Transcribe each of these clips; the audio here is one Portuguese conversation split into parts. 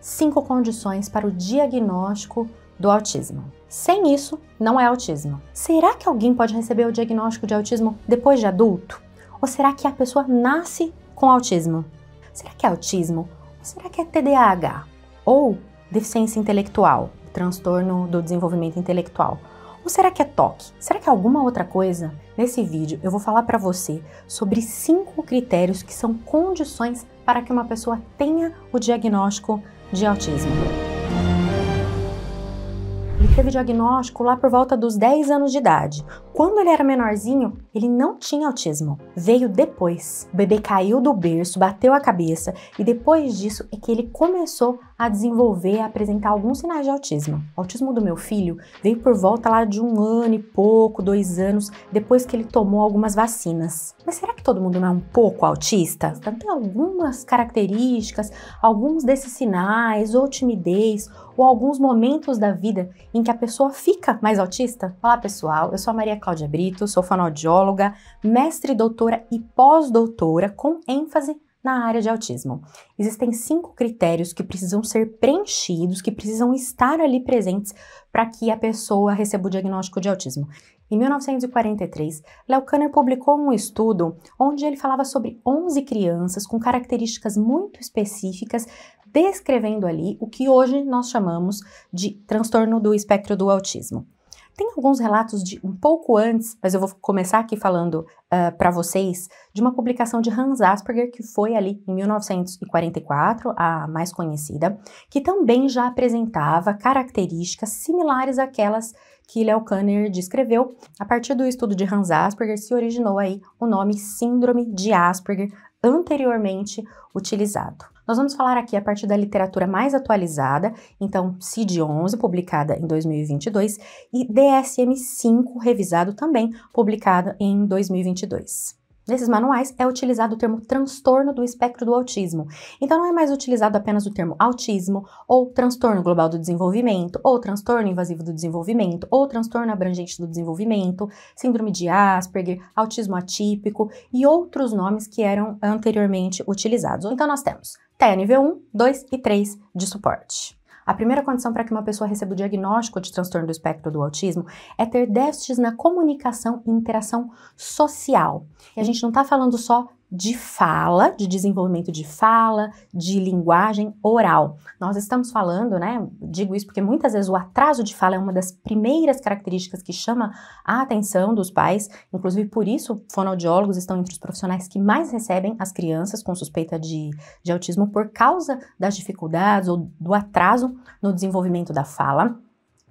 5 condições para o diagnóstico do autismo. Sem isso, não é autismo. Será que alguém pode receber o diagnóstico de autismo depois de adulto? Ou será que a pessoa nasce com autismo? Será que é autismo? Ou será que é TDAH? Ou deficiência intelectual, transtorno do desenvolvimento intelectual? Ou será que é TOC? Será que é alguma outra coisa? Nesse vídeo eu vou falar para você sobre 5 critérios que são condições para que uma pessoa tenha o diagnóstico de autismo. Ele teve diagnóstico lá por volta dos 10 anos de idade. Quando ele era menorzinho, ele não tinha autismo. Veio depois. O bebê caiu do berço, bateu a cabeça e depois disso é que ele começou a desenvolver, a apresentar alguns sinais de autismo. O autismo do meu filho veio por volta lá de 1 ano e pouco, 2 anos, depois que ele tomou algumas vacinas. Mas será que todo mundo não é um pouco autista? Então, tem algumas características, alguns desses sinais, ou timidez, ou alguns momentos da vida em que a pessoa fica mais autista? Olá pessoal, eu sou a Maria Cláudia Brito, sou fonoaudióloga, mestre, doutora e pós-doutora com ênfase na área de autismo. Existem 5 critérios que precisam ser preenchidos, que precisam estar ali presentes para que a pessoa receba o diagnóstico de autismo. Em 1943, Leo Kanner publicou um estudo onde ele falava sobre 11 crianças com características muito específicas, descrevendo ali o que hoje nós chamamos de transtorno do espectro do autismo. Tem alguns relatos de um pouco antes, mas eu vou começar aqui falando para vocês de uma publicação de Hans Asperger, que foi ali em 1944, a mais conhecida, que também já apresentava características similares àquelas que Leo Kanner descreveu. A partir do estudo de Hans Asperger se originou aí o nome Síndrome de Asperger, anteriormente utilizado. Nós vamos falar aqui a partir da literatura mais atualizada, então CID-11, publicada em 2022, e DSM-5, revisado também, publicado em 2022. Nesses manuais é utilizado o termo transtorno do espectro do autismo. Então não é mais utilizado apenas o termo autismo, ou transtorno global do desenvolvimento, ou transtorno invasivo do desenvolvimento, ou transtorno abrangente do desenvolvimento, síndrome de Asperger, autismo atípico e outros nomes que eram anteriormente utilizados. Então nós temos TEA nível 1, 2 e 3 de suporte. A primeira condição para que uma pessoa receba o diagnóstico de transtorno do espectro do autismo é ter déficits na comunicação e interação social. E a gente não está falando só de fala, de desenvolvimento de fala, de linguagem oral. Nós estamos falando, né, digo isso porque muitas vezes o atraso de fala é uma das primeiras características que chama a atenção dos pais, inclusive por isso fonoaudiólogos estão entre os profissionais que mais recebem as crianças com suspeita de autismo por causa das dificuldades ou do atraso no desenvolvimento da fala.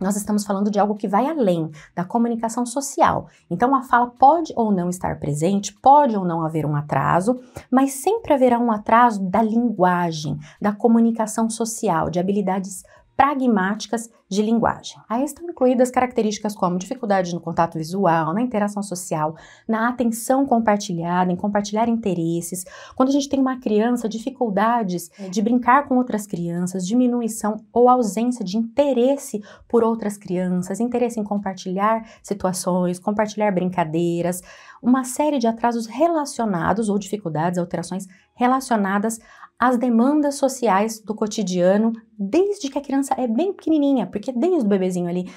Nós estamos falando de algo que vai além da comunicação social. Então, a fala pode ou não estar presente, pode ou não haver um atraso, mas sempre haverá um atraso da linguagem, da comunicação social, de habilidades pragmáticas de linguagem. Aí estão incluídas características como dificuldade no contato visual, na interação social, na atenção compartilhada, em compartilhar interesses. Quando a gente tem uma criança, dificuldades de brincar com outras crianças, diminuição ou ausência de interesse por outras crianças, interesse em compartilhar situações, compartilhar brincadeiras, uma série de atrasos relacionados ou dificuldades, alterações relacionadas às demandas sociais do cotidiano, desde que a criança é bem pequenininha, porque desde o bebezinho ali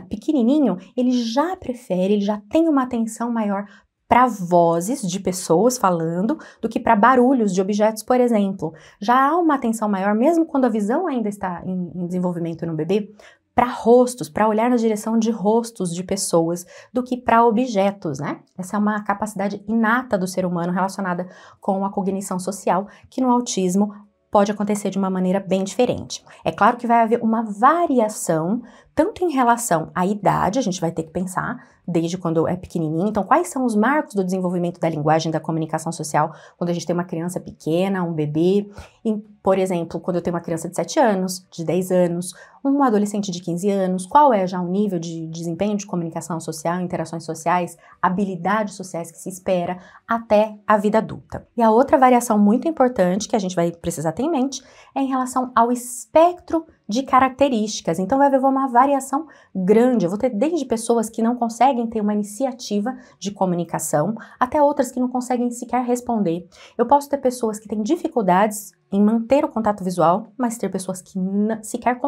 pequenininho, ele já prefere, ele já tem uma atenção maior para vozes de pessoas falando do que para barulhos de objetos, por exemplo. Já há uma atenção maior, mesmo quando a visão ainda está em desenvolvimento no bebê, para rostos, para olhar na direção de rostos de pessoas, do que para objetos, né? Essa é uma capacidade inata do ser humano relacionada com a cognição social, que no autismo pode acontecer de uma maneira bem diferente. É claro que vai haver uma variação, tanto em relação à idade, a gente vai ter que pensar, desde quando é pequenininho, então quais são os marcos do desenvolvimento da linguagem, da comunicação social, quando a gente tem uma criança pequena, um bebê, e, por exemplo, quando eu tenho uma criança de 7 anos, de 10 anos, um adolescente de 15 anos, qual é já o nível de desempenho de comunicação social, interações sociais, habilidades sociais que se espera até a vida adulta. E a outra variação muito importante que a gente vai precisar ter em mente é em relação ao espectro de características. Então vai haver uma variação grande. Eu vou ter desde pessoas que não conseguem ter uma iniciativa de comunicação, até outras que não conseguem sequer responder. Eu posso ter pessoas que têm dificuldades em manter o contato visual, mas ter pessoas que sequer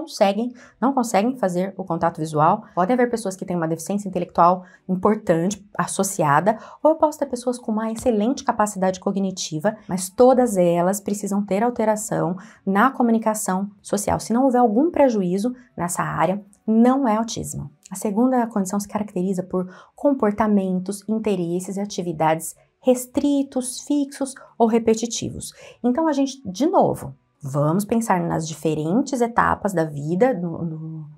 não conseguem fazer o contato visual. Pode haver pessoas que têm uma deficiência intelectual importante associada, ou eu posso ter pessoas com uma excelente capacidade cognitiva, mas todas elas precisam ter alteração na comunicação social. Se não houver algum prejuízo nessa área, não é autismo. A segunda condição se caracteriza por comportamentos, interesses e atividades restritos, fixos ou repetitivos. Então, a gente, de novo, vamos pensar nas diferentes etapas da vida,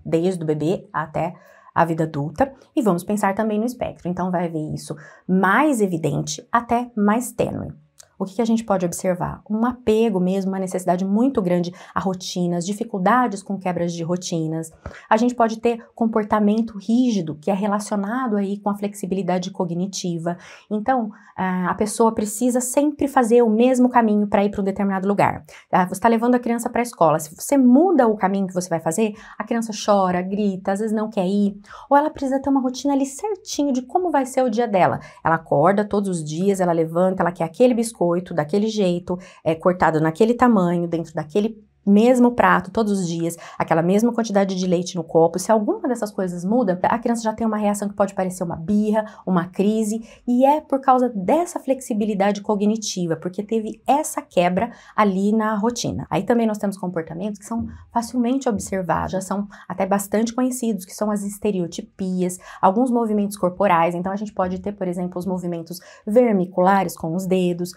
desde o bebê até a vida adulta, e vamos pensar também no espectro. Então, vai ver isso mais evidente até mais tênue. O que a gente pode observar? Um apego mesmo, uma necessidade muito grande a rotinas, dificuldades com quebras de rotinas. A gente pode ter comportamento rígido, que é relacionado aí com a flexibilidade cognitiva. Então, a pessoa precisa sempre fazer o mesmo caminho para ir para um determinado lugar. Você está levando a criança para a escola. Se você muda o caminho que você vai fazer, a criança chora, grita, às vezes não quer ir. Ou ela precisa ter uma rotina ali certinho de como vai ser o dia dela. Ela acorda todos os dias, ela levanta, ela quer aquele biscoito, daquele jeito, cortado naquele tamanho, dentro daquele mesmo prato todos os dias, aquela mesma quantidade de leite no copo. Se alguma dessas coisas muda, a criança já tem uma reação que pode parecer uma birra, uma crise, e é por causa dessa flexibilidade cognitiva, porque teve essa quebra ali na rotina. Aí também nós temos comportamentos que são facilmente observados, já são até bastante conhecidos, que são as estereotipias, alguns movimentos corporais. Então a gente pode ter, por exemplo, os movimentos vermiculares com os dedos,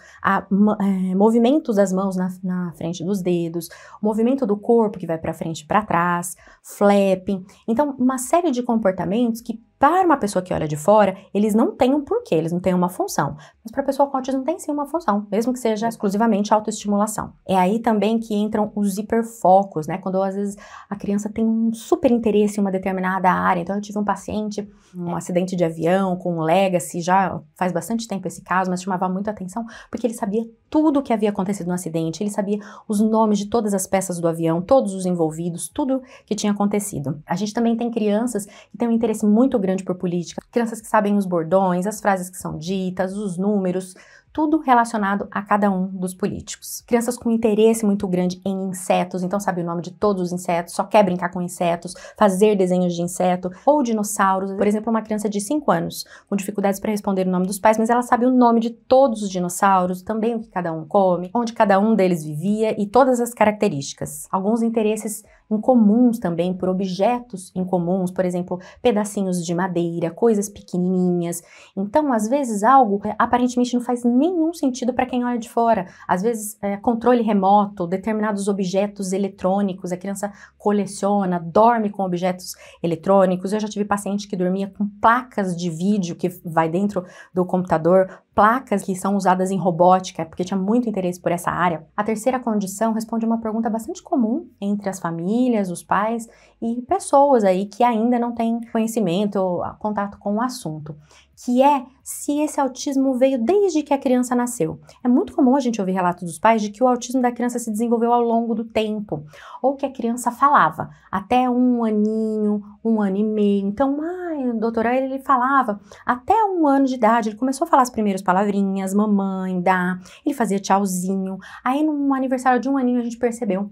movimentos das mãos na frente dos dedos, movimento do corpo que vai para frente e para trás, flapping. Então, uma série de comportamentos que, para uma pessoa que olha de fora, eles não têm um porquê, eles não têm uma função. Mas para a pessoa com autismo tem sim uma função, mesmo que seja exclusivamente autoestimulação. É aí também que entram os hiperfocos, né? Quando às vezes a criança tem um super interesse em uma determinada área. Então eu tive um paciente, um acidente de avião com um legacy, já faz bastante tempo esse caso, mas chamava muita atenção porque ele sabia tudo o que havia acontecido no acidente, ele sabia os nomes de todas as peças do avião, todos os envolvidos, tudo que tinha acontecido. A gente também tem crianças que têm um interesse muito grande por política, crianças que sabem os bordões, as frases que são ditas, os números, tudo relacionado a cada um dos políticos. Crianças com interesse muito grande em insetos, então sabe o nome de todos os insetos, só quer brincar com insetos, fazer desenhos de inseto, ou dinossauros. Por exemplo, uma criança de 5 anos, com dificuldades para responder o nome dos pais, mas ela sabe o nome de todos os dinossauros, também o que cada um come, onde cada um deles vivia e todas as características. Alguns interesses incomuns também por objetos incomuns, por exemplo, pedacinhos de madeira, coisas pequenininhas. Então, às vezes, algo aparentemente não faz nenhum sentido para quem olha de fora. Às vezes, controle remoto, determinados objetos eletrônicos, a criança coleciona, dorme com objetos eletrônicos. Eu já tive paciente que dormia com placas de vídeo que vai dentro do computador, placas que são usadas em robótica, porque tinha muito interesse por essa área. A terceira condição responde a uma pergunta bastante comum entre as famílias, os pais e pessoas aí que ainda não têm conhecimento ou contato com o assunto, que é se esse autismo veio desde que a criança nasceu. É muito comum a gente ouvir relatos dos pais de que o autismo da criança se desenvolveu ao longo do tempo, ou que a criança falava até 1 aninho, 1 ano e meio. Então, o doutor ele falava até 1 ano de idade, ele começou a falar as primeiras palavrinhas, mamãe, dá, ele fazia tchauzinho. Aí, no aniversário de 1 aninho, a gente percebeu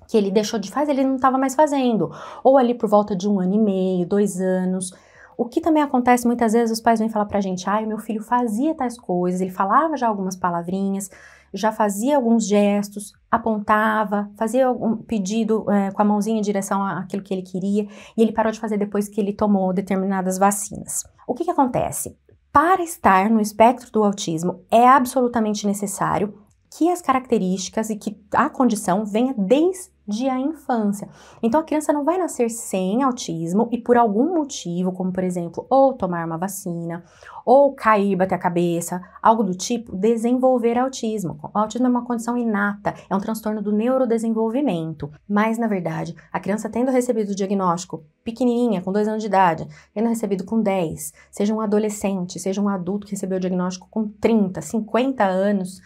que ele deixou de fazer, ele não estava mais fazendo. Ou ali por volta de 1 ano e meio, 2 anos. O que também acontece muitas vezes, os pais vêm falar pra gente, o meu filho fazia tais coisas, ele falava já algumas palavrinhas, já fazia alguns gestos, apontava, fazia um pedido com a mãozinha em direção àquilo que ele queria, e ele parou de fazer depois que ele tomou determinadas vacinas. O que acontece? Para estar no espectro do autismo, é absolutamente necessário que as características e que a condição venha desde a infância. Então a criança não vai nascer sem autismo e por algum motivo, como por exemplo, ou tomar uma vacina, ou cair, bater a cabeça, algo do tipo, desenvolver autismo. O autismo é uma condição inata, é um transtorno do neurodesenvolvimento. Mas na verdade, a criança tendo recebido o diagnóstico pequenininha, com 2 anos de idade, tendo recebido com 10, seja um adolescente, seja um adulto que recebeu o diagnóstico com 30, 50 anos,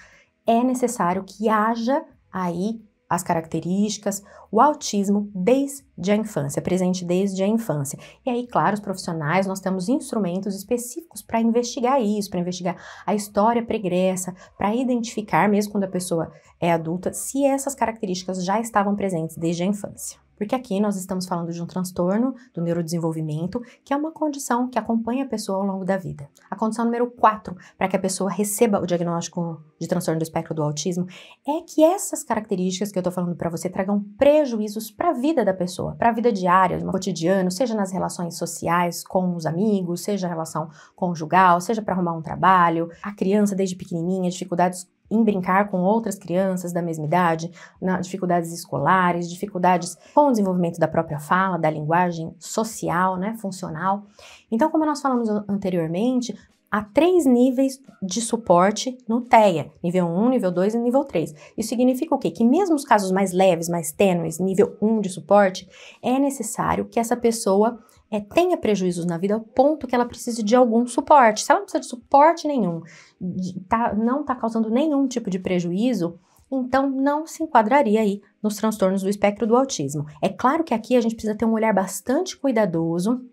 é necessário que haja aí as características, o autismo desde a infância, presente desde a infância. E aí, claro, os profissionais, nós temos instrumentos específicos para investigar isso, para investigar a história pregressa, para identificar, mesmo quando a pessoa é adulta, se essas características já estavam presentes desde a infância. Porque aqui nós estamos falando de um transtorno do neurodesenvolvimento, que é uma condição que acompanha a pessoa ao longo da vida. A condição número 4, para que a pessoa receba o diagnóstico de transtorno do espectro do autismo, é que essas características que eu tô falando para você tragam prejuízos para a vida da pessoa, para a vida diária, no cotidiano, seja nas relações sociais com os amigos, seja a relação conjugal, seja para arrumar um trabalho, a criança desde pequenininha, dificuldades em brincar com outras crianças da mesma idade, dificuldades escolares, dificuldades com o desenvolvimento da própria fala, da linguagem social, né, funcional. Então, como nós falamos anteriormente, há 3 níveis de suporte no TEA, nível 1, nível 2 e nível 3. Isso significa o quê? Que mesmo os casos mais leves, mais tênues, nível 1 de suporte, é necessário que essa pessoa tenha prejuízos na vida ao ponto que ela precise de algum suporte. Se ela não precisa de suporte nenhum, não está causando nenhum tipo de prejuízo, então não se enquadraria aí nos transtornos do espectro do autismo. É claro que aqui a gente precisa ter um olhar bastante cuidadoso.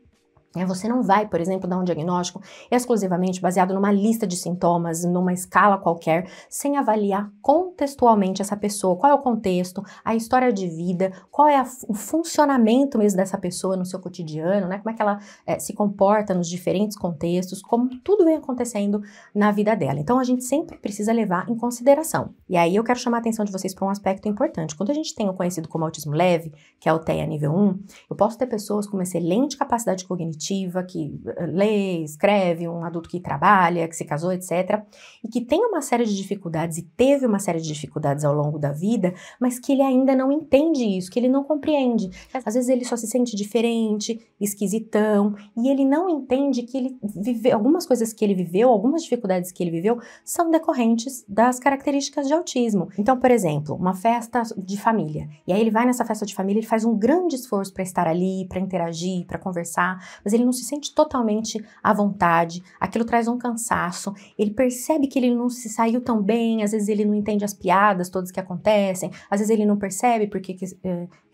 Você não vai, por exemplo, dar um diagnóstico exclusivamente baseado numa lista de sintomas, numa escala qualquer, sem avaliar contextualmente essa pessoa, qual é o contexto, a história de vida, qual é o funcionamento mesmo dessa pessoa no seu cotidiano, né? Como é que ela se comporta nos diferentes contextos, como tudo vem acontecendo na vida dela. Então, a gente sempre precisa levar em consideração. E aí eu quero chamar a atenção de vocês para um aspecto importante. Quando a gente tem o conhecido como autismo leve, que é o TEA nível 1, eu posso ter pessoas com uma excelente capacidade cognitiva, que lê, escreve, um adulto que trabalha, que se casou, etc. E que tem uma série de dificuldades e teve uma série de dificuldades ao longo da vida, mas que ele ainda não entende isso, que ele não compreende. Às vezes ele só se sente diferente, esquisitão, e ele não entende que ele viveu, algumas coisas que ele viveu, algumas dificuldades que ele viveu, são decorrentes das características de autismo. Então, por exemplo, uma festa de família, e aí ele vai nessa festa de família, ele faz um grande esforço para estar ali, para interagir, para conversar, mas ele não se sente totalmente à vontade, aquilo traz um cansaço, ele percebe que ele não se saiu tão bem, às vezes ele não entende as piadas todas que acontecem, às vezes ele não percebe porque que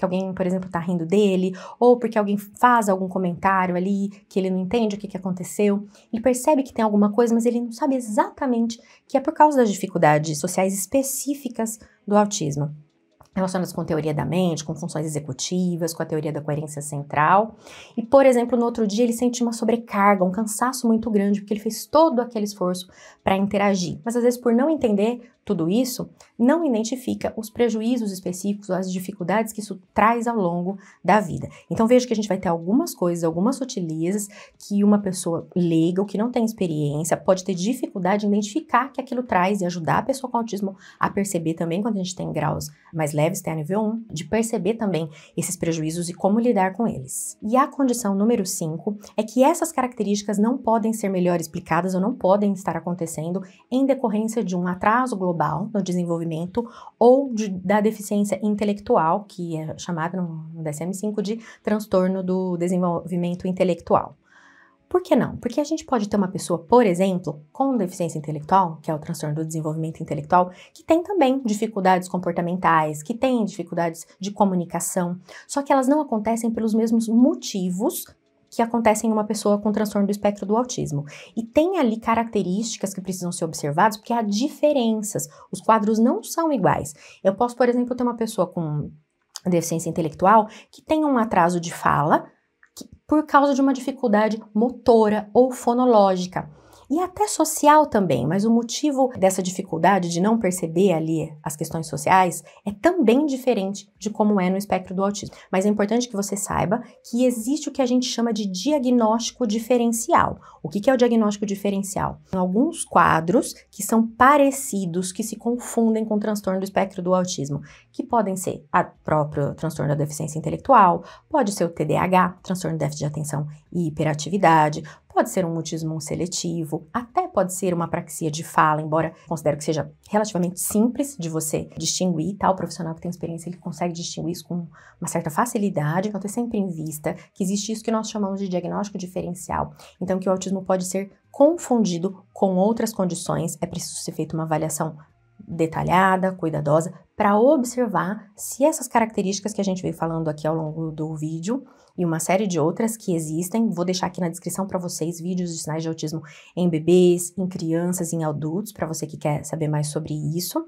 alguém, por exemplo, tá rindo dele, ou porque alguém faz algum comentário ali que ele não entende o que aconteceu, ele percebe que tem alguma coisa, mas ele não sabe exatamente que é por causa das dificuldades sociais específicas do autismo, relacionadas com a teoria da mente, com funções executivas, com a teoria da coerência central. E, por exemplo, no outro dia ele sente uma sobrecarga, um cansaço muito grande, porque ele fez todo aquele esforço para interagir. Mas, às vezes, por não entender tudo isso, não identifica os prejuízos específicos, as dificuldades que isso traz ao longo da vida. Então, veja que a gente vai ter algumas coisas, algumas sutilezas que uma pessoa leiga ou que não tem experiência pode ter dificuldade em identificar que aquilo traz e ajudar a pessoa com autismo a perceber também, quando a gente tem graus mais leves, tem a nível 1, de perceber também esses prejuízos e como lidar com eles. E a condição número 5 é que essas características não podem ser melhor explicadas ou não podem estar acontecendo em decorrência de um atraso global no desenvolvimento ou da deficiência intelectual, que é chamada no DSM-5 de transtorno do desenvolvimento intelectual. Por que não? Porque a gente pode ter uma pessoa, por exemplo, com deficiência intelectual, que é o transtorno do desenvolvimento intelectual, que tem também dificuldades comportamentais, que tem dificuldades de comunicação, só que elas não acontecem pelos mesmos motivos que acontecem em uma pessoa com transtorno do espectro do autismo. E tem ali características que precisam ser observadas, porque há diferenças. Os quadros não são iguais. Eu posso, por exemplo, ter uma pessoa com deficiência intelectual que tem um atraso de fala por causa de uma dificuldade motora ou fonológica. E até social também, mas o motivo dessa dificuldade de não perceber ali as questões sociais é também diferente de como é no espectro do autismo. Mas é importante que você saiba que existe o que a gente chama de diagnóstico diferencial. O que é o diagnóstico diferencial? Tem alguns quadros que são parecidos, que se confundem com o transtorno do espectro do autismo, que podem ser o próprio transtorno da deficiência intelectual, pode ser o TDAH, transtorno de déficit de atenção e hiperatividade, pode ser um mutismo seletivo, até pode ser uma apraxia de fala, embora considero que seja relativamente simples de você distinguir, tá? O profissional que tem experiência, ele consegue distinguir isso com uma certa facilidade, então ter sempre em vista que existe isso que nós chamamos de diagnóstico diferencial. Então, que o autismo pode ser confundido com outras condições, é preciso ser feita uma avaliação detalhada, cuidadosa, para observar se essas características que a gente veio falando aqui ao longo do vídeo e uma série de outras que existem, vou deixar aqui na descrição para vocês vídeos de sinais de autismo em bebês, em crianças, em adultos, para você que quer saber mais sobre isso.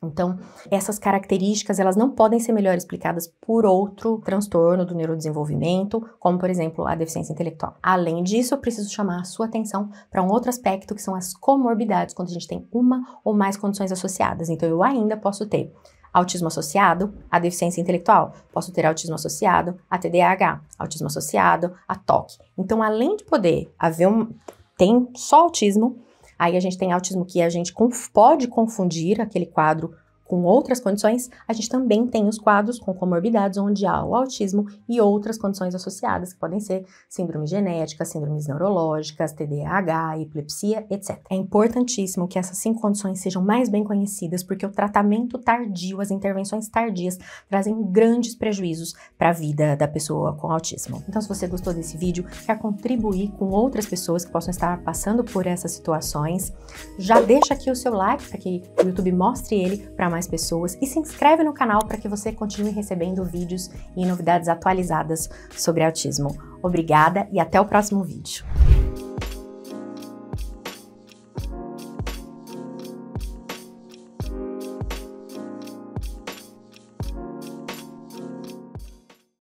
Então, essas características, elas não podem ser melhor explicadas por outro transtorno do neurodesenvolvimento, como, por exemplo, a deficiência intelectual. Além disso, eu preciso chamar a sua atenção para um outro aspecto, que são as comorbidades, quando a gente tem uma ou mais condições associadas. Então, eu ainda posso ter autismo associado à deficiência intelectual, posso ter autismo associado a TDAH, autismo associado a TOC. Então, além de poder haver tem só autismo, aí a gente tem autismo que a gente pode confundir aquele quadro com outras condições, a gente também tem os quadros com comorbidades onde há o autismo e outras condições associadas, que podem ser síndromes genéticas, síndromes neurológicas, TDAH, epilepsia, etc. É importantíssimo que essas 5 condições sejam mais bem conhecidas, porque o tratamento tardio, as intervenções tardias, trazem grandes prejuízos para a vida da pessoa com autismo. Então, se você gostou desse vídeo, quer contribuir com outras pessoas que possam estar passando por essas situações, já deixa aqui o seu like para que o YouTube mostre ele para mais pessoas e se inscreve no canal para que você continue recebendo vídeos e novidades atualizadas sobre autismo. Obrigada e até o próximo vídeo.